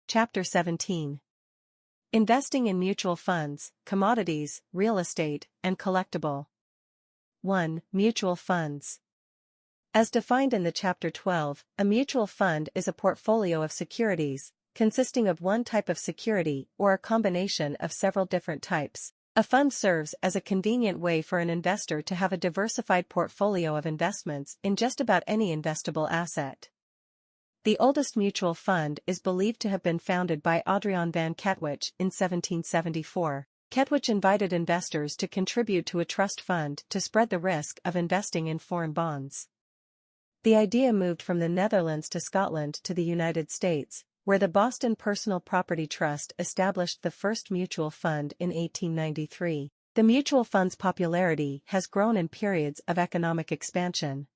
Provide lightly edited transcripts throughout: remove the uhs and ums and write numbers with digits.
Chapter 17. Investing in mutual funds, commodities, real estate, and collectible. 1. Mutual funds. As defined in the Chapter 12, a mutual fund is a portfolio of securities, consisting of one type of security or a combination of several different types. A fund serves as a convenient way for an investor to have a diversified portfolio of investments in just about any investable asset. The oldest mutual fund is believed to have been founded by Adriaan van Katwijk in 1774. Katwijk invited investors to contribute to a trust fund to spread the risk of investing in foreign bonds. The idea moved from the Netherlands to Scotland to the United States, where the Boston Personal Property Trust established the first mutual fund in 1893. The mutual fund's popularity has grown in periods of economic expansion.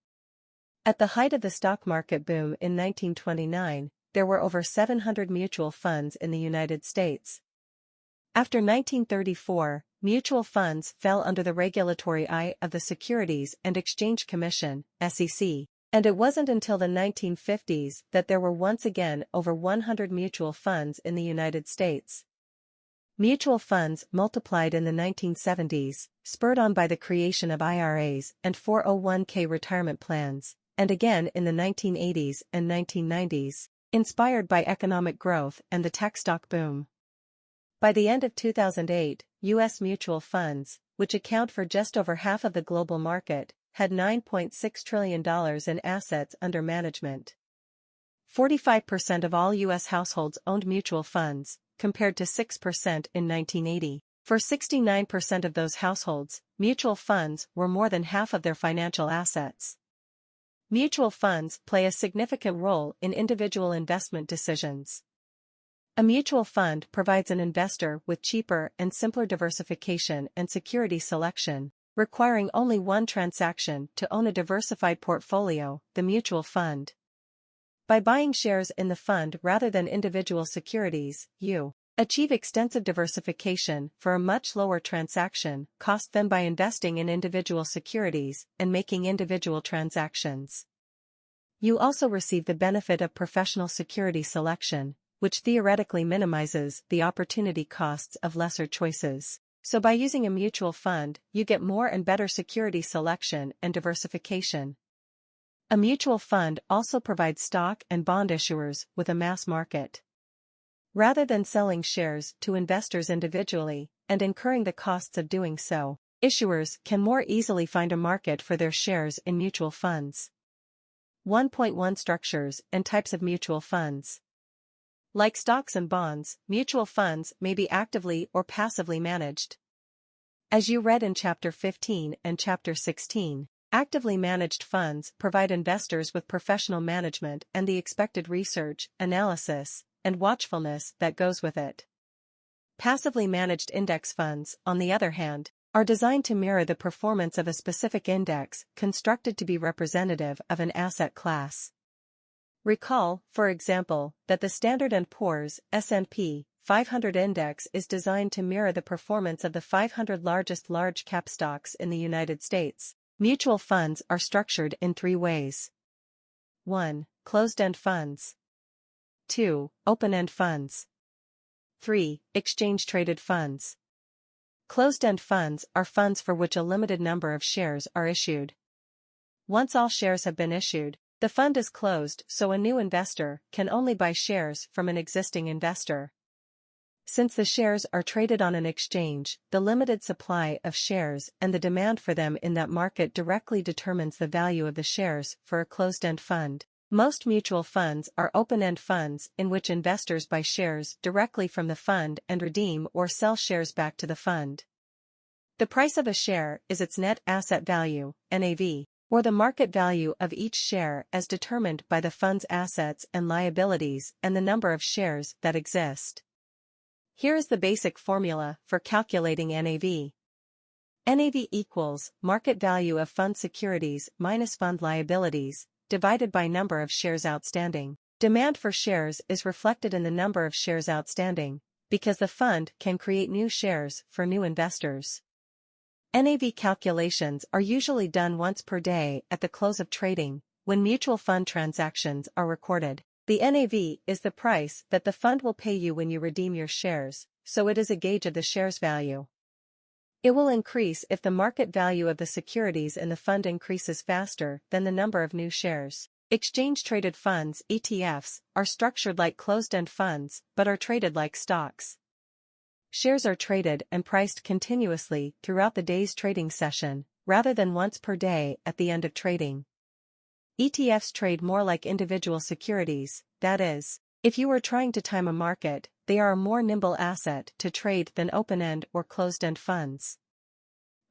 At the height of the stock market boom in 1929, there were over 700 mutual funds in the United States. After 1934, mutual funds fell under the regulatory eye of the Securities and Exchange Commission, SEC, and it wasn't until the 1950s that there were once again over 100 mutual funds in the United States. Mutual funds multiplied in the 1970s, spurred on by the creation of IRAs and 401k retirement plans, and again in the 1980s and 1990s, inspired by economic growth and the tech stock boom. By the end of 2008, U.S. mutual funds, which account for just over half of the global market, had $9.6 trillion in assets under management. 45% of all U.S. households owned mutual funds, compared to 6% in 1980. For 69% of those households, mutual funds were more than half of their financial assets. Mutual funds play a significant role in individual investment decisions. A mutual fund provides an investor with cheaper and simpler diversification and security selection, requiring only one transaction to own a diversified portfolio, the mutual fund. By buying shares in the fund rather than individual securities, you achieve extensive diversification for a much lower transaction cost than by investing in individual securities and making individual transactions. You also receive the benefit of professional security selection, which theoretically minimizes the opportunity costs of lesser choices. So by using a mutual fund, you get more and better security selection and diversification. A mutual fund also provides stock and bond issuers with a mass market. Rather than selling shares to investors individually and incurring the costs of doing so, issuers can more easily find a market for their shares in mutual funds. 1.1 Structures and types of mutual funds. Like stocks and bonds, mutual funds may be actively or passively managed. As you read in Chapter 15 and Chapter 16, actively managed funds provide investors with professional management and the expected research, analysis, and watchfulness that goes with it. Passively managed index funds, on the other hand, are designed to mirror the performance of a specific index constructed to be representative of an asset class. Recall, for example, that the Standard & Poor's S&P 500 index is designed to mirror the performance of the 500 largest large-cap stocks in the United States. Mutual funds are structured in three ways. 1. Closed-end funds. 2. Open-end funds. 3. Exchange-traded funds. Closed-end funds are funds for which a limited number of shares are issued. Once all shares have been issued, the fund is closed so a new investor can only buy shares from an existing investor. Since the shares are traded on an exchange, the limited supply of shares and the demand for them in that market directly determines the value of the shares for a closed-end fund. Most mutual funds are open-end funds in which investors buy shares directly from the fund and redeem or sell shares back to the fund. The price of a share is its net asset value, NAV, or the market value of each share as determined by the fund's assets and liabilities and the number of shares that exist. Here is the basic formula for calculating NAV. NAV equals market value of fund securities minus fund liabilities, divided by number of shares outstanding. Demand for shares is reflected in the number of shares outstanding, because the fund can create new shares for new investors. NAV calculations are usually done once per day at the close of trading, when mutual fund transactions are recorded. The NAV is the price that the fund will pay you when you redeem your shares, so it is a gauge of the share's value. It will increase if the market value of the securities in the fund increases faster than the number of new shares. Exchange-traded funds (ETFs) are structured like closed-end funds but are traded like stocks. Shares are traded and priced continuously throughout the day's trading session, rather than once per day at the end of trading. ETFs trade more like individual securities, that is, if you were trying to time a market, they are a more nimble asset to trade than open-end or closed-end funds.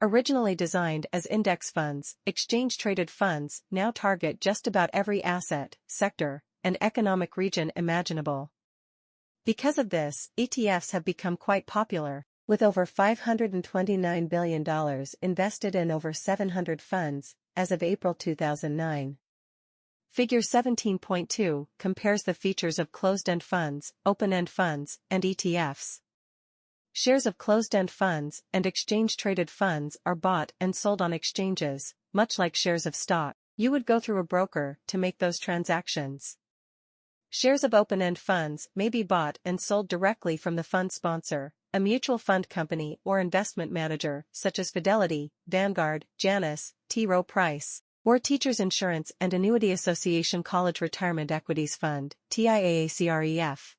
Originally designed as index funds, exchange-traded funds now target just about every asset, sector, and economic region imaginable. Because of this, ETFs have become quite popular, with over $529 billion invested in over 700 funds, as of April 2009. Figure 17.2 compares the features of closed-end funds, open-end funds, and ETFs. Shares of closed-end funds and exchange-traded funds are bought and sold on exchanges, much like shares of stock. You would go through a broker to make those transactions. Shares of open-end funds may be bought and sold directly from the fund sponsor, a mutual fund company or investment manager such as Fidelity, Vanguard, Janus, T. Rowe Price, or Teachers Insurance and Annuity Association College Retirement Equities Fund, TIAACREF.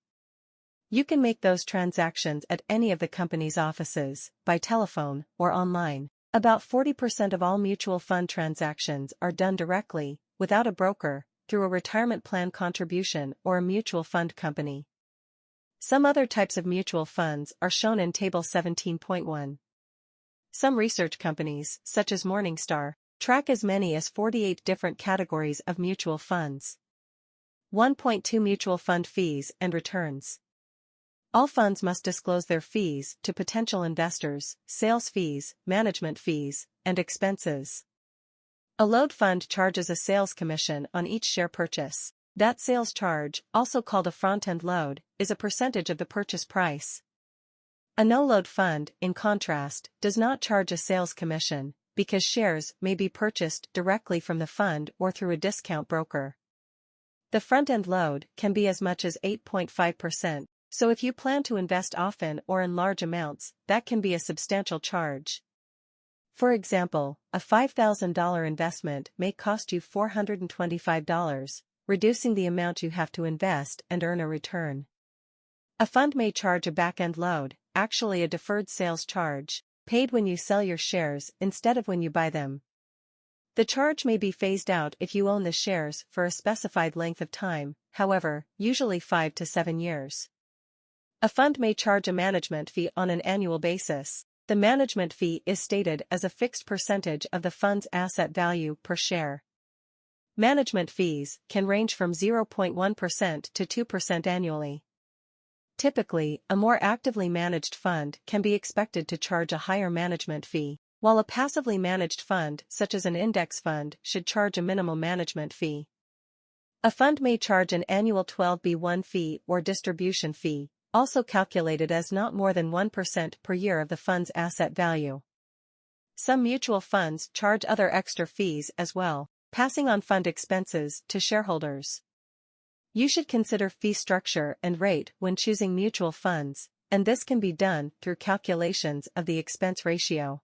You can make those transactions at any of the company's offices, by telephone, or online. About 40% of all mutual fund transactions are done directly, without a broker, through a retirement plan contribution or a mutual fund company. Some other types of mutual funds are shown in Table 17.1. Some research companies, such as Morningstar, track as many as 48 different categories of mutual funds. 1.2 Mutual fund fees and returns. All funds must disclose their fees to potential investors, sales fees, management fees, and expenses. A load fund charges a sales commission on each share purchase. That sales charge, also called a front-end load, is a percentage of the purchase price. A no-load fund, in contrast, does not charge a sales commission, because shares may be purchased directly from the fund or through a discount broker. The front-end load can be as much as 8.5%, so if you plan to invest often or in large amounts, that can be a substantial charge. For example, a $5,000 investment may cost you $425, reducing the amount you have to invest and earn a return. A fund may charge a back-end load, actually a deferred sales charge, paid when you sell your shares instead of when you buy them. The charge may be phased out if you own the shares for a specified length of time, however, usually 5 to 7 years. A fund may charge a management fee on an annual basis. The management fee is stated as a fixed percentage of the fund's asset value per share. Management fees can range from 0.1% to 2% annually. Typically, a more actively managed fund can be expected to charge a higher management fee, while a passively managed fund, such as an index fund, should charge a minimal management fee. A fund may charge an annual 12b-1 fee or distribution fee, also calculated as not more than 1% per year of the fund's asset value. Some mutual funds charge other extra fees as well, passing on fund expenses to shareholders. You should consider fee structure and rate when choosing mutual funds, and this can be done through calculations of the expense ratio.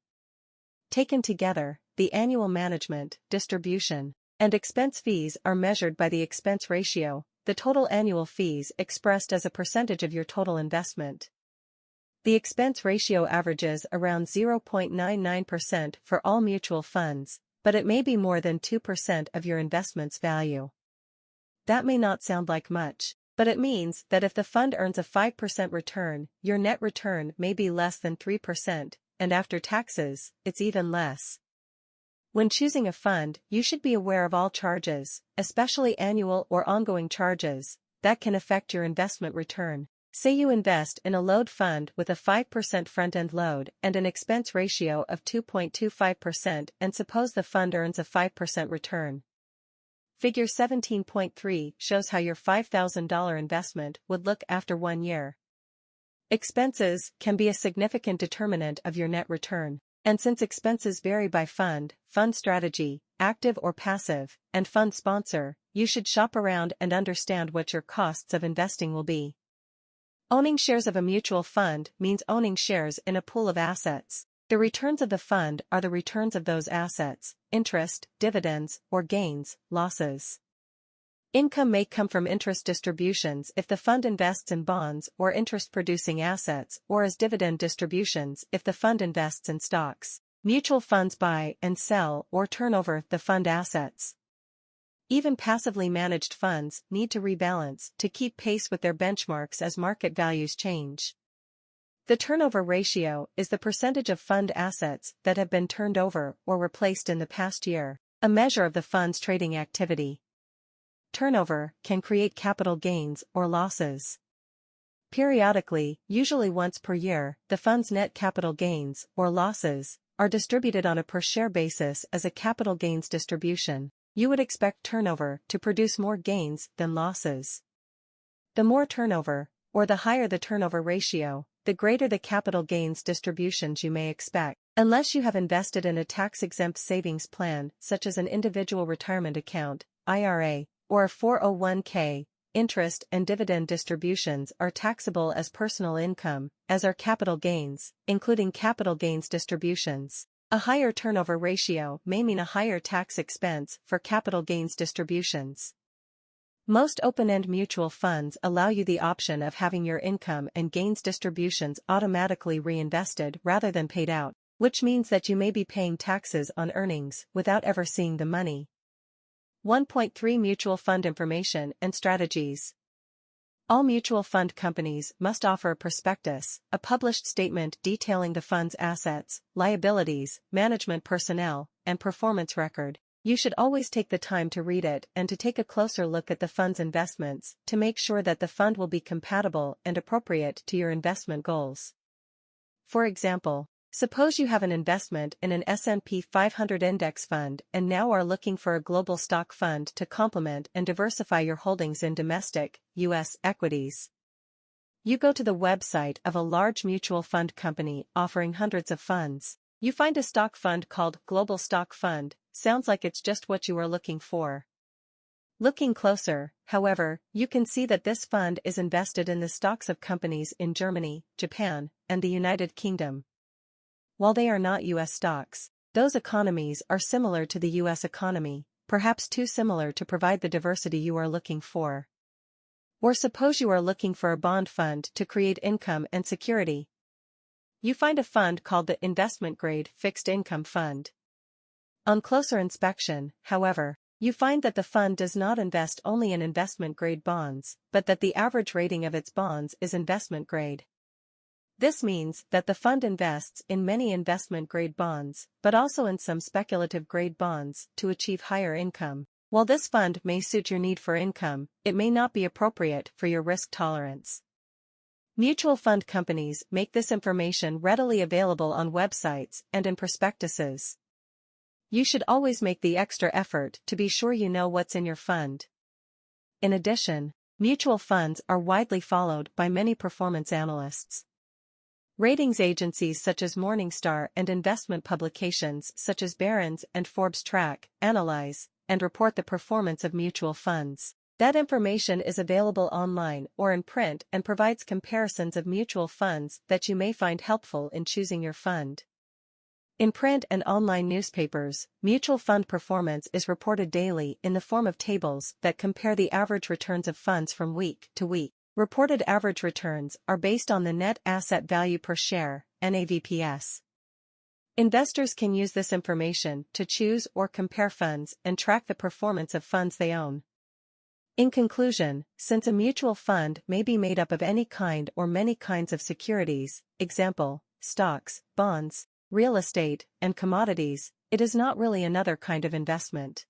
Taken together, the annual management, distribution, and expense fees are measured by the expense ratio, the total annual fees expressed as a percentage of your total investment. The expense ratio averages around 0.99% for all mutual funds, but it may be more than 2% of your investment's value. That may not sound like much, but it means that if the fund earns a 5% return, your net return may be less than 3%, and after taxes, it's even less. When choosing a fund, you should be aware of all charges, especially annual or ongoing charges, that can affect your investment return. Say you invest in a load fund with a 5% front-end load and an expense ratio of 2.25%, and suppose the fund earns a 5% return. Figure 17.3 shows how your $5,000 investment would look after 1 year. Expenses can be a significant determinant of your net return, and since expenses vary by fund strategy, active or passive, and fund sponsor, you should shop around and understand what your costs of investing will be. Owning shares of a mutual fund means owning shares in a pool of assets. The returns of the fund are the returns of those assets, interest, dividends, or gains, losses. Income may come from interest distributions if the fund invests in bonds or interest-producing assets, or as dividend distributions if the fund invests in stocks. Mutual funds buy and sell or turn over the fund assets. Even passively managed funds need to rebalance to keep pace with their benchmarks as market values change. The turnover ratio is the percentage of fund assets that have been turned over or replaced in the past year, a measure of the fund's trading activity. Turnover can create capital gains or losses. Periodically, usually once per year, the fund's net capital gains or losses are distributed on a per-share basis as a capital gains distribution. You would expect turnover to produce more gains than losses. The more turnover, or the higher the turnover ratio, the greater the capital gains distributions you may expect. Unless you have invested in a tax-exempt savings plan such as an individual retirement account, IRA, or a 401k, interest and dividend distributions are taxable as personal income, as are capital gains, including capital gains distributions. A higher turnover ratio may mean a higher tax expense for capital gains distributions. Most open-end mutual funds allow you the option of having your income and gains distributions automatically reinvested rather than paid out, which means that you may be paying taxes on earnings without ever seeing the money. 1.3 Mutual Fund Information and Strategies. All mutual fund companies must offer a prospectus, a published statement detailing the fund's assets, liabilities, management personnel, and performance record. You should always take the time to read it and to take a closer look at the fund's investments to make sure that the fund will be compatible and appropriate to your investment goals. For example, suppose you have an investment in an S&P 500 index fund and now are looking for a global stock fund to complement and diversify your holdings in domestic, U.S. equities. You go to the website of a large mutual fund company offering hundreds of funds. You find a stock fund called Global Stock Fund. Sounds like it's just what you are looking for. Looking closer, however, you can see that this fund is invested in the stocks of companies in Germany, Japan, and the United Kingdom. While they are not U.S. stocks, those economies are similar to the U.S. economy, perhaps too similar to provide the diversity you are looking for. Or suppose you are looking for a bond fund to create income and security. You find a fund called the Investment Grade Fixed Income Fund. On closer inspection, however, you find that the fund does not invest only in investment-grade bonds, but that the average rating of its bonds is investment grade. This means that the fund invests in many investment-grade bonds, but also in some speculative-grade bonds to achieve higher income. While this fund may suit your need for income, it may not be appropriate for your risk tolerance. Mutual fund companies make this information readily available on websites and in prospectuses. You should always make the extra effort to be sure you know what's in your fund. In addition, mutual funds are widely followed by many performance analysts. Ratings agencies such as Morningstar and investment publications such as Barron's and Forbes track, analyze, and report the performance of mutual funds. That information is available online or in print and provides comparisons of mutual funds that you may find helpful in choosing your fund. In print and online newspapers, mutual fund performance is reported daily in the form of tables that compare the average returns of funds from week to week. Reported average returns are based on the net asset value per share, NAVPS. Investors can use this information to choose or compare funds and track the performance of funds they own. In conclusion, since a mutual fund may be made up of any kind or many kinds of securities, example, stocks, bonds, real estate, and commodities, it is not really another kind of investment.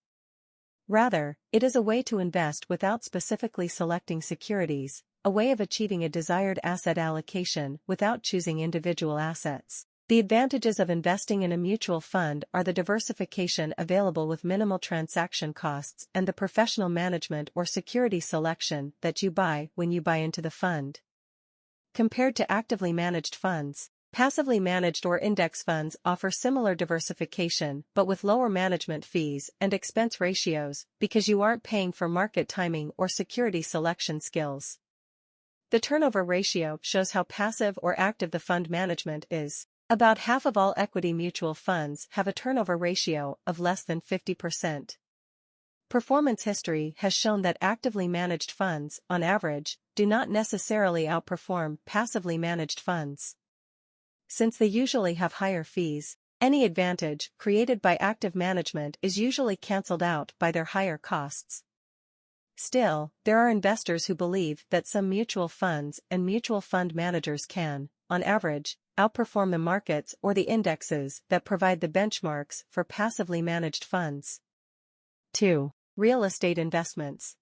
Rather, it is a way to invest without specifically selecting securities, a way of achieving a desired asset allocation without choosing individual assets. The advantages of investing in a mutual fund are the diversification available with minimal transaction costs and the professional management or security selection that you buy when you buy into the fund. Compared to actively managed funds, Passively managed or index funds offer similar diversification but with lower management fees and expense ratios because you aren't paying for market timing or security selection skills. The turnover ratio shows how passive or active the fund management is. About half of all equity mutual funds have a turnover ratio of less than 50%. Performance history has shown that actively managed funds, on average, do not necessarily outperform passively managed funds. Since they usually have higher fees, any advantage created by active management is usually cancelled out by their higher costs. Still, there are investors who believe that some mutual funds and mutual fund managers can, on average, outperform the markets or the indexes that provide the benchmarks for passively managed funds. 2. Real estate investments.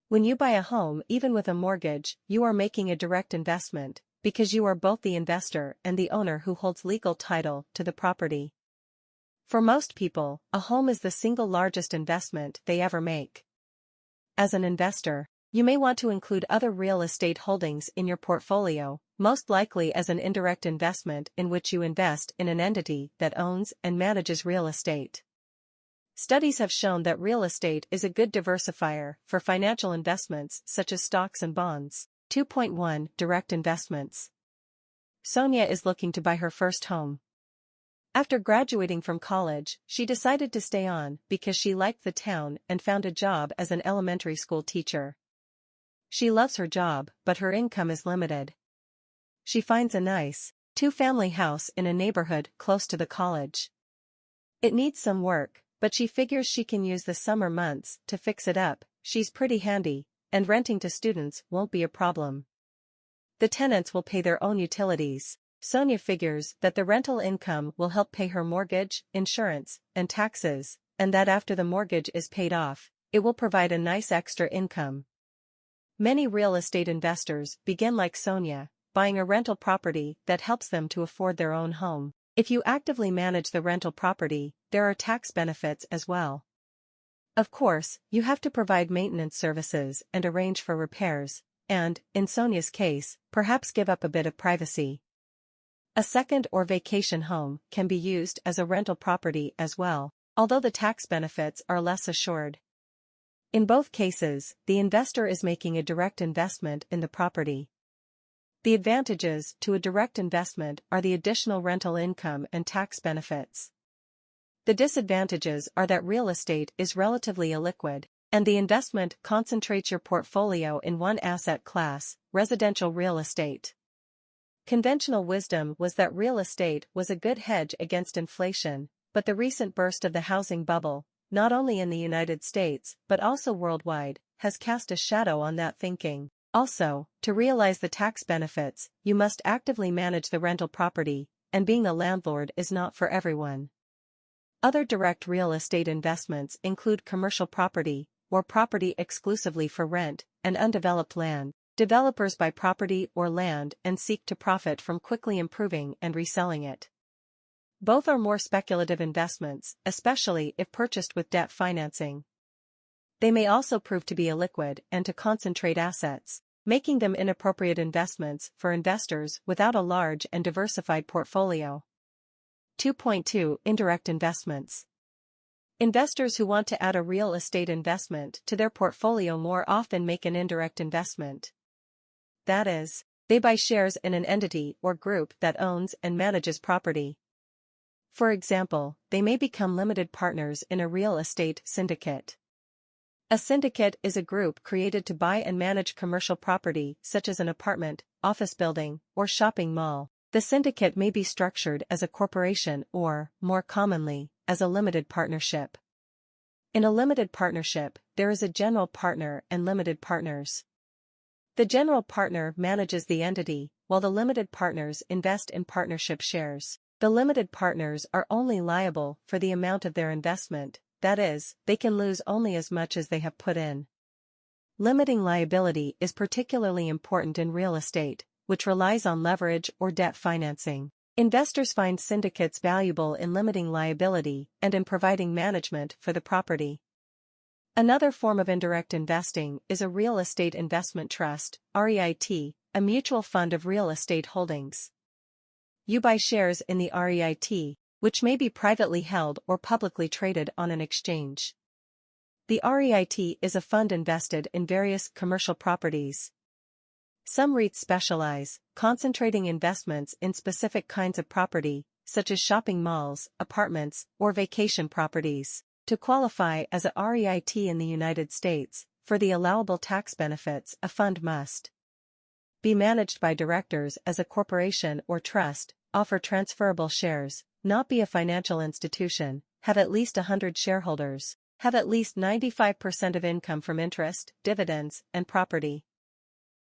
When you buy a home, even with a mortgage, you are making a direct investment, because you are both the investor and the owner who holds legal title to the property. For most people, a home is the single largest investment they ever make. As an investor, you may want to include other real estate holdings in your portfolio, most likely as an indirect investment in which you invest in an entity that owns and manages real estate. Studies have shown that real estate is a good diversifier for financial investments such as stocks and bonds. 2.1 Direct investments. Sonia is looking to buy her first home. After graduating from college, she decided to stay on because she liked the town and found a job as an elementary school teacher. She loves her job, but her income is limited. She finds a nice, two-family house in a neighborhood close to the college. It needs some work, but she figures she can use the summer months to fix it up. She's pretty handy, and renting to students won't be a problem. The tenants will pay their own utilities. Sonia figures that the rental income will help pay her mortgage, insurance, and taxes, and that after the mortgage is paid off, it will provide a nice extra income. Many real estate investors begin like Sonia, buying a rental property that helps them to afford their own home. If you actively manage the rental property, there are tax benefits as well. Of course, you have to provide maintenance services and arrange for repairs, and, in Sonia's case, perhaps give up a bit of privacy. A second or vacation home can be used as a rental property as well, although the tax benefits are less assured. In both cases, the investor is making a direct investment in the property. The advantages to a direct investment are the additional rental income and tax benefits. The disadvantages are that real estate is relatively illiquid, and the investment concentrates your portfolio in one asset class, residential real estate. Conventional wisdom was that real estate was a good hedge against inflation, but the recent burst of the housing bubble, not only in the United States but also worldwide, has cast a shadow on that thinking. Also, to realize the tax benefits, you must actively manage the rental property, and being a landlord is not for everyone. Other direct real estate investments include commercial property, or property exclusively for rent, and undeveloped land. Developers buy property or land and seek to profit from quickly improving and reselling it. Both are more speculative investments, especially if purchased with debt financing. They may also prove to be illiquid and to concentrate assets, making them inappropriate investments for investors without a large and diversified portfolio. 2.2 Indirect investments. Investors who want to add a real estate investment to their portfolio more often make an indirect investment. That is, they buy shares in an entity or group that owns and manages property. For example, they may become limited partners in a real estate syndicate. A syndicate is a group created to buy and manage commercial property such as an apartment, office building, or shopping mall. The syndicate may be structured as a corporation or, more commonly, as a limited partnership. In a limited partnership, there is a general partner and limited partners. The general partner manages the entity, while the limited partners invest in partnership shares. The limited partners are only liable for the amount of their investment, that is, they can lose only as much as they have put in. Limiting liability is particularly important in real estate, which relies on leverage or debt financing. Investors find syndicates valuable in limiting liability and in providing management for the property. Another form of indirect investing is a real estate investment trust, REIT, a mutual fund of real estate holdings. You buy shares in the REIT, which may be privately held or publicly traded on an exchange. The REIT is a fund invested in various commercial properties. Some REITs specialize, concentrating investments in specific kinds of property, such as shopping malls, apartments, or vacation properties. To qualify as a REIT in the United States, for the allowable tax benefits, a fund must be managed by directors as a corporation or trust, offer transferable shares, not be a financial institution, have at least 100 shareholders, have at least 95% of income from interest, dividends, and property.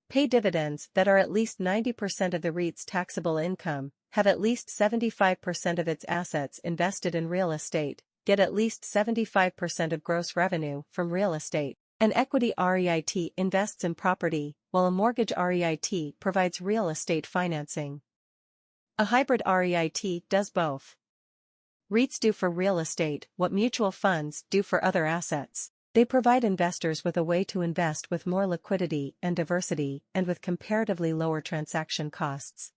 Pay dividends that are at least 90% of the REIT's taxable income, have at least 75% of its assets invested in real estate, get at least 75% of gross revenue from real estate. An equity REIT invests in property, while a mortgage REIT provides real estate financing. A hybrid REIT does both. REITs do for real estate what mutual funds do for other assets. They provide investors with a way to invest with more liquidity and diversity and with comparatively lower transaction costs.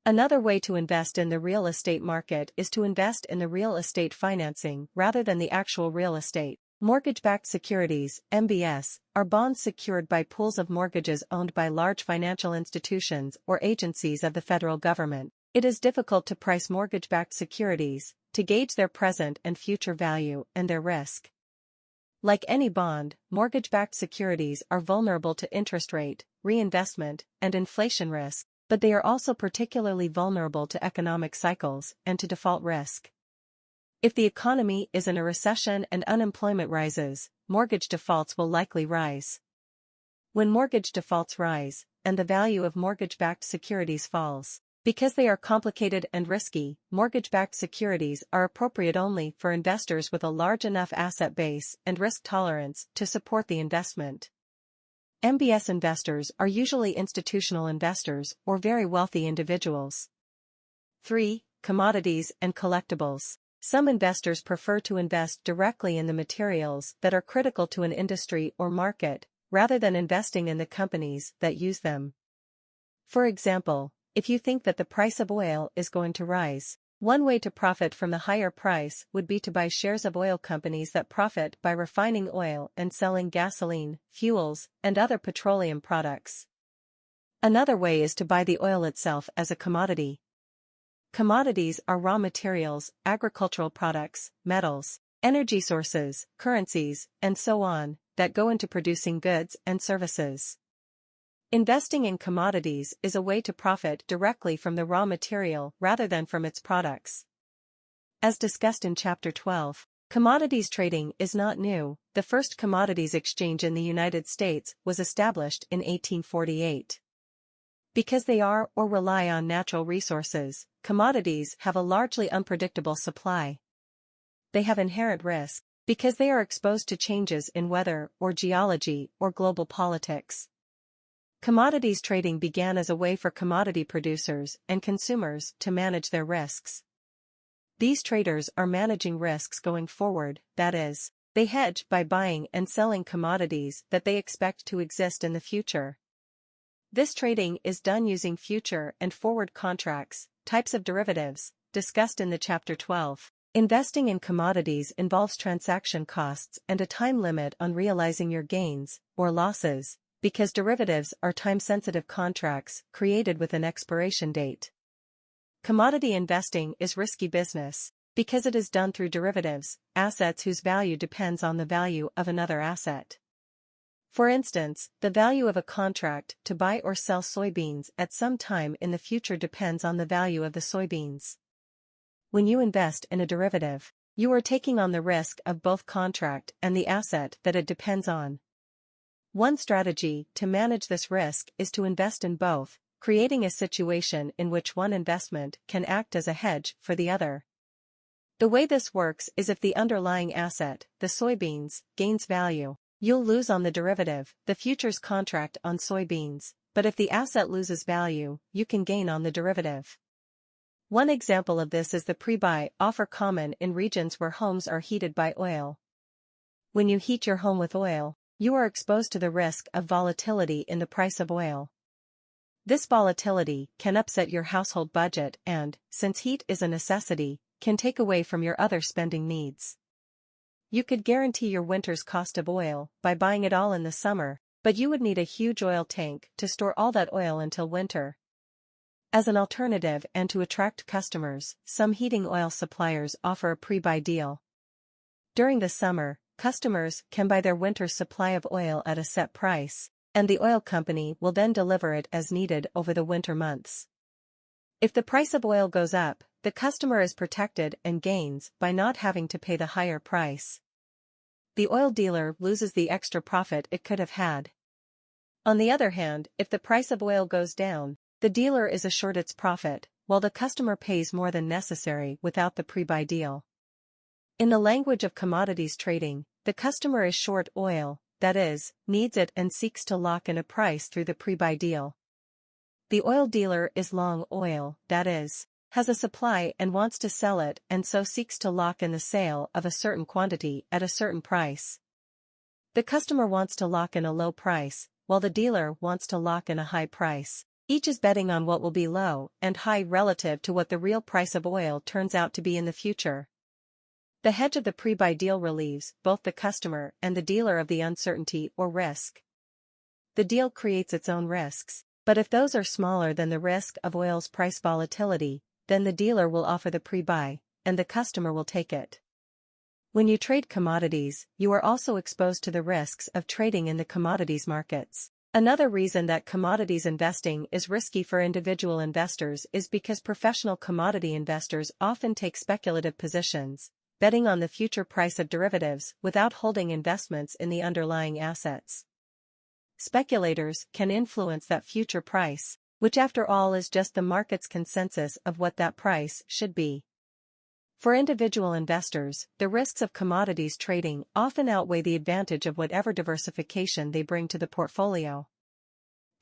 Another way to invest in the real estate market is to invest in the real estate financing rather than the actual real estate. Mortgage-backed securities, MBS, are bonds secured by pools of mortgages owned by large financial institutions or agencies of the federal government. It is difficult to price mortgage-backed securities, to gauge their present and future value and their risk. Like any bond, mortgage-backed securities are vulnerable to interest rate, reinvestment, and inflation risk, but they are also particularly vulnerable to economic cycles and to default risk. If the economy is in a recession and unemployment rises, mortgage defaults will likely rise. When mortgage defaults rise, and the value of mortgage-backed securities falls, because they are complicated and risky, mortgage-backed securities are appropriate only for investors with a large enough asset base and risk tolerance to support the investment. MBS investors are usually institutional investors or very wealthy individuals. 3. Commodities and collectibles. Some investors prefer to invest directly in the materials that are critical to an industry or market, rather than investing in the companies that use them. For example, if you think that the price of oil is going to rise, one way to profit from the higher price would be to buy shares of oil companies that profit by refining oil and selling gasoline, fuels, and other petroleum products. Another way is to buy the oil itself as a commodity. Commodities are raw materials, agricultural products, metals, energy sources, currencies, and so on, that go into producing goods and services. Investing in commodities is a way to profit directly from the raw material rather than from its products. As discussed in Chapter 12, commodities trading is not new. The first commodities exchange in the United States was established in 1848. Because they are or rely on natural resources, commodities have a largely unpredictable supply. They have inherent risk, because they are exposed to changes in weather or geology or global politics. Commodities trading began as a way for commodity producers and consumers to manage their risks. These traders are managing risks going forward, that is, they hedge by buying and selling commodities that they expect to exist in the future. This trading is done using future and forward contracts, types of derivatives, discussed in the Chapter 12. Investing in commodities involves transaction costs and a time limit on realizing your gains, or losses, because derivatives are time-sensitive contracts created with an expiration date. Commodity investing is risky business, because it is done through derivatives, assets whose value depends on the value of another asset. For instance, the value of a contract to buy or sell soybeans at some time in the future depends on the value of the soybeans. When you invest in a derivative, you are taking on the risk of both contract and the asset that it depends on. One strategy to manage this risk is to invest in both, creating a situation in which one investment can act as a hedge for the other. The way this works is if the underlying asset, the soybeans, gains value, you'll lose on the derivative, the futures contract on soybeans, but if the asset loses value, you can gain on the derivative. One example of this is the pre-buy offer, common in regions where homes are heated by oil. When you heat your home with oil, you are exposed to the risk of volatility in the price of oil. This volatility can upset your household budget and, since heat is a necessity, can take away from your other spending needs. You could guarantee your winter's cost of oil by buying it all in the summer, but you would need a huge oil tank to store all that oil until winter. As an alternative and to attract customers, some heating oil suppliers offer a pre-buy deal. During the summer, customers can buy their winter's supply of oil at a set price, and the oil company will then deliver it as needed over the winter months. If the price of oil goes up, the customer is protected and gains by not having to pay the higher price. The oil dealer loses the extra profit it could have had. On the other hand, if the price of oil goes down, the dealer is assured its profit, while the customer pays more than necessary without the pre-buy deal. In the language of commodities trading, the customer is short oil, that is, needs it and seeks to lock in a price through the pre-buy deal. The oil dealer is long oil, that is, has a supply and wants to sell it and so seeks to lock in the sale of a certain quantity at a certain price. The customer wants to lock in a low price, while the dealer wants to lock in a high price. Each is betting on what will be low and high relative to what the real price of oil turns out to be in the future. The hedge of the pre-buy deal relieves both the customer and the dealer of the uncertainty or risk. The deal creates its own risks, but if those are smaller than the risk of oil's price volatility, then the dealer will offer the pre-buy, and the customer will take it. When you trade commodities, you are also exposed to the risks of trading in the commodities markets. Another reason that commodities investing is risky for individual investors is because professional commodity investors often take speculative positions, betting on the future price of derivatives without holding investments in the underlying assets. Speculators can influence that future price, which after all is just the market's consensus of what that price should be. For individual investors, the risks of commodities trading often outweigh the advantage of whatever diversification they bring to the portfolio.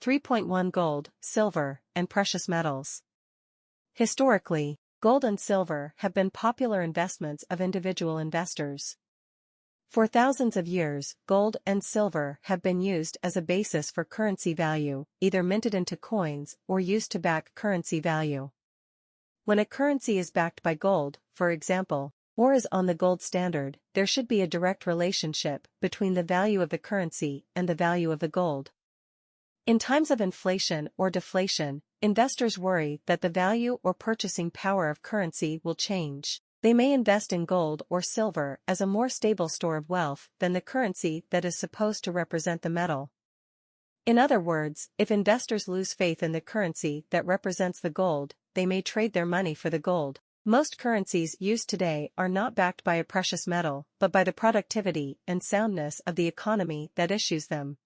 3.1 Gold, silver, and precious metals. Historically, gold and silver have been popular investments of individual investors. For thousands of years, gold and silver have been used as a basis for currency value, either minted into coins or used to back currency value. When a currency is backed by gold, for example, or is on the gold standard, there should be a direct relationship between the value of the currency and the value of the gold. In times of inflation or deflation, investors worry that the value or purchasing power of currency will change. They may invest in gold or silver as a more stable store of wealth than the currency that is supposed to represent the metal. In other words, if investors lose faith in the currency that represents the gold, they may trade their money for the gold. Most currencies used today are not backed by a precious metal, but by the productivity and soundness of the economy that issues them.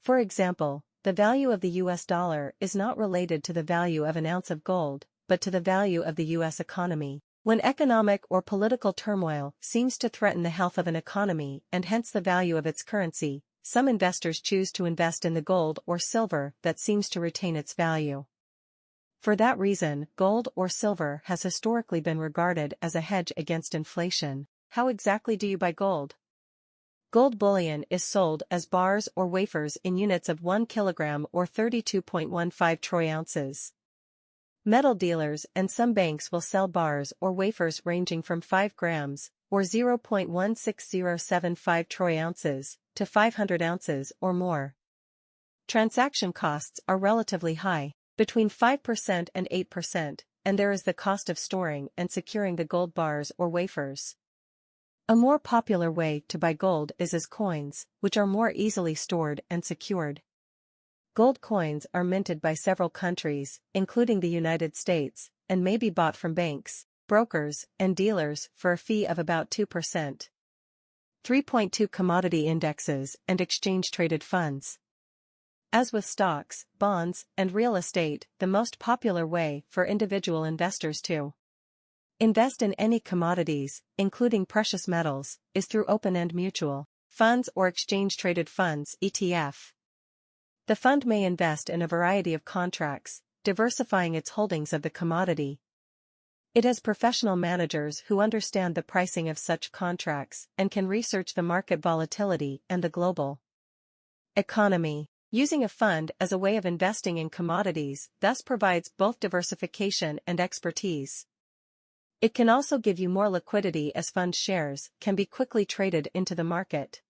For example, the value of the US dollar is not related to the value of an ounce of gold, but to the value of the US economy. When economic or political turmoil seems to threaten the health of an economy and hence the value of its currency, some investors choose to invest in the gold or silver that seems to retain its value. For that reason, gold or silver has historically been regarded as a hedge against inflation. How exactly do you buy gold? Gold bullion is sold as bars or wafers in units of 1 kilogram or 32.15 troy ounces. Metal dealers and some banks will sell bars or wafers ranging from 5 grams, or 0.16075 troy ounces, to 500 ounces or more. Transaction costs are relatively high, between 5% and 8%, and there is the cost of storing and securing the gold bars or wafers. A more popular way to buy gold is as coins, which are more easily stored and secured. Gold coins are minted by several countries, including the United States, and may be bought from banks, brokers, and dealers for a fee of about 2%. 3.2 Commodity indexes and exchange-traded funds. As with stocks, bonds, and real estate, the most popular way for individual investors to invest in any commodities, including precious metals, is through open-end mutual funds or exchange-traded funds (ETF). The fund may invest in a variety of contracts, diversifying its holdings of the commodity. It has professional managers who understand the pricing of such contracts and can research the market volatility and the global economy. Using a fund as a way of investing in commodities thus provides both diversification and expertise. It can also give you more liquidity as fund shares can be quickly traded into the market.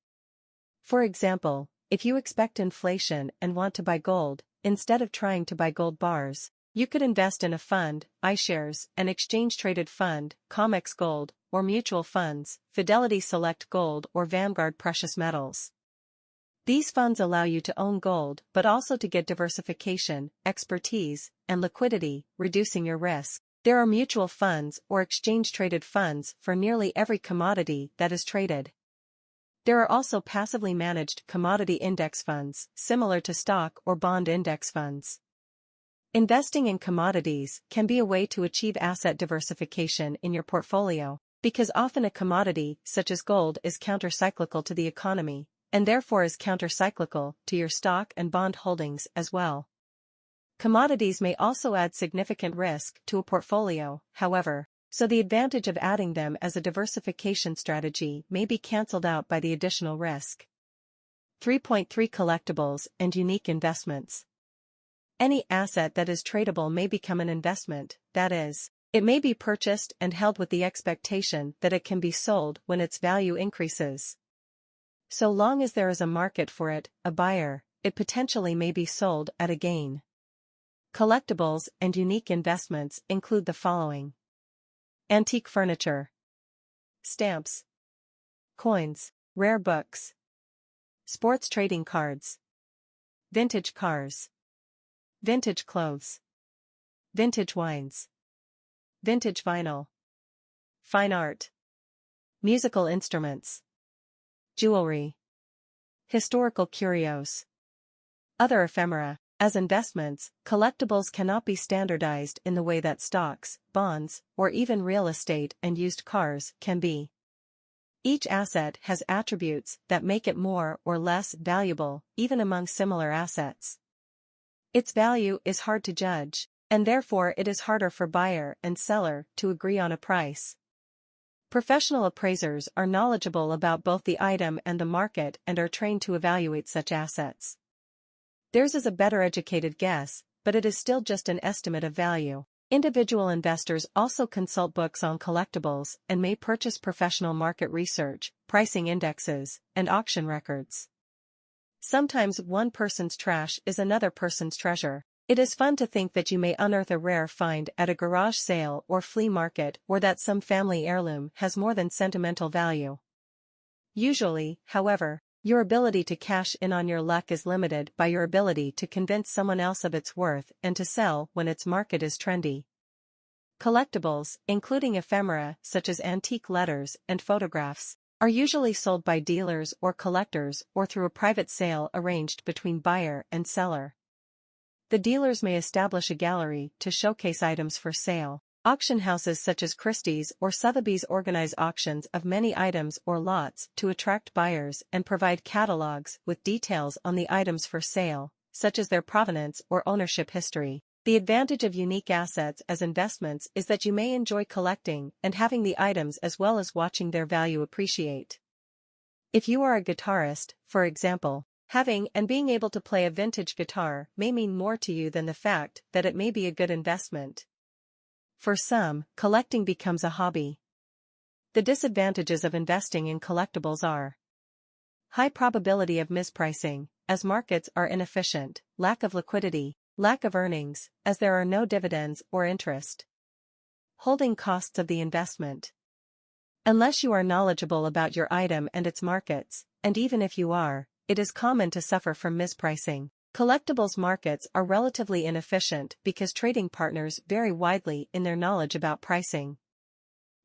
For example, if you expect inflation and want to buy gold, instead of trying to buy gold bars, you could invest in a fund, iShares, an exchange-traded fund, COMEX Gold, or mutual funds, Fidelity Select Gold or Vanguard Precious Metals. These funds allow you to own gold but also to get diversification, expertise, and liquidity, reducing your risk. There are mutual funds or exchange-traded funds for nearly every commodity that is traded. There are also passively managed commodity index funds, similar to stock or bond index funds. Investing in commodities can be a way to achieve asset diversification in your portfolio, because often a commodity, such as gold, is counter-cyclical to the economy, and therefore is counter-cyclical to your stock and bond holdings as well. Commodities may also add significant risk to a portfolio, however, so the advantage of adding them as a diversification strategy may be cancelled out by the additional risk. 3.3 Collectibles and unique investments. Any asset that is tradable may become an investment, that is, it may be purchased and held with the expectation that it can be sold when its value increases. So long as there is a market for it, a buyer, it potentially may be sold at a gain. Collectibles and unique investments include the following: antique furniture, stamps, coins, rare books, sports trading cards, vintage cars, vintage clothes, vintage wines, vintage vinyl, fine art, musical instruments, jewelry, historical curios, other ephemera. As investments, collectibles cannot be standardized in the way that stocks, bonds, or even real estate and used cars can be. Each asset has attributes that make it more or less valuable, even among similar assets. Its value is hard to judge, and therefore it is harder for buyer and seller to agree on a price. Professional appraisers are knowledgeable about both the item and the market and are trained to evaluate such assets. Theirs is a better educated guess, but it is still just an estimate of value. Individual investors also consult books on collectibles and may purchase professional market research, pricing indexes, and auction records. Sometimes one person's trash is another person's treasure. It is fun to think that you may unearth a rare find at a garage sale or flea market, or that some family heirloom has more than sentimental value. Usually, however, your ability to cash in on your luck is limited by your ability to convince someone else of its worth and to sell when its market is trendy. Collectibles, including ephemera such as antique letters and photographs, are usually sold by dealers or collectors or through a private sale arranged between buyer and seller. The dealers may establish a gallery to showcase items for sale. Auction houses such as Christie's or Sotheby's organize auctions of many items or lots to attract buyers and provide catalogs with details on the items for sale, such as their provenance or ownership history. The advantage of unique assets as investments is that you may enjoy collecting and having the items as well as watching their value appreciate. If you are a guitarist, for example, having and being able to play a vintage guitar may mean more to you than the fact that it may be a good investment. For some, collecting becomes a hobby. The disadvantages of investing in collectibles are: high probability of mispricing, as markets are inefficient, lack of liquidity, lack of earnings, as there are no dividends or interest. Holding costs of the investment. Unless you are knowledgeable about your item and its markets, and even if you are, it is common to suffer from mispricing. Collectibles markets are relatively inefficient because trading partners vary widely in their knowledge about pricing.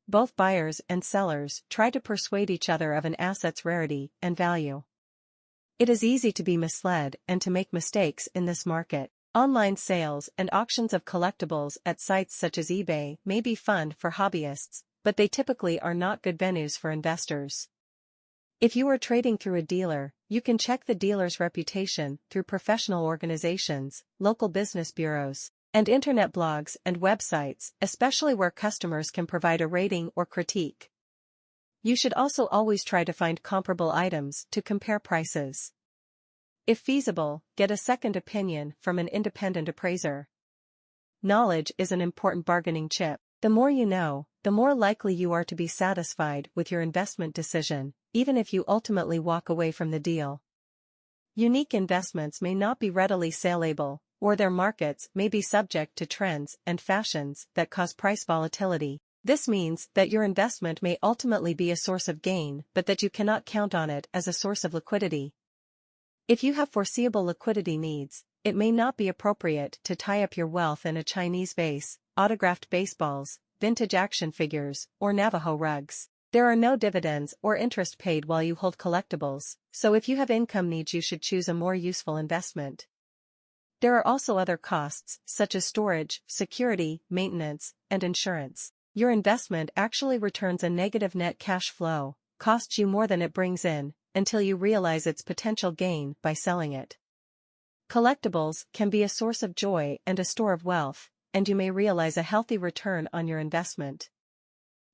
Both buyers and sellers try to persuade each other of an asset's rarity and value. It is easy to be misled and to make mistakes in this market. Online sales and auctions of collectibles at sites such as eBay may be fun for hobbyists, but they typically are not good venues for investors. If you are trading through a dealer, you can check the dealer's reputation through professional organizations, local business bureaus, and internet blogs and websites, especially where customers can provide a rating or critique. You should also always try to find comparable items to compare prices. If feasible, get a second opinion from an independent appraiser. Knowledge is an important bargaining chip. The more you know, the more likely you are to be satisfied with your investment decision, even if you ultimately walk away from the deal. Unique investments may not be readily saleable, or their markets may be subject to trends and fashions that cause price volatility. This means that your investment may ultimately be a source of gain, but that you cannot count on it as a source of liquidity. If you have foreseeable liquidity needs, it may not be appropriate to tie up your wealth in a Chinese vase, autographed baseballs, vintage action figures, or Navajo rugs. There are no dividends or interest paid while you hold collectibles, so if you have income needs you should choose a more useful investment. There are also other costs, such as storage, security, maintenance, and insurance. Your investment actually returns a negative net cash flow, costs you more than it brings in, until you realize its potential gain by selling it. Collectibles can be a source of joy and a store of wealth, and you may realize a healthy return on your investment.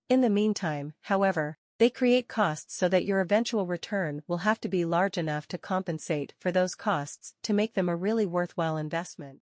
In the meantime, however, they create costs so that your eventual return will have to be large enough to compensate for those costs to make them a really worthwhile investment.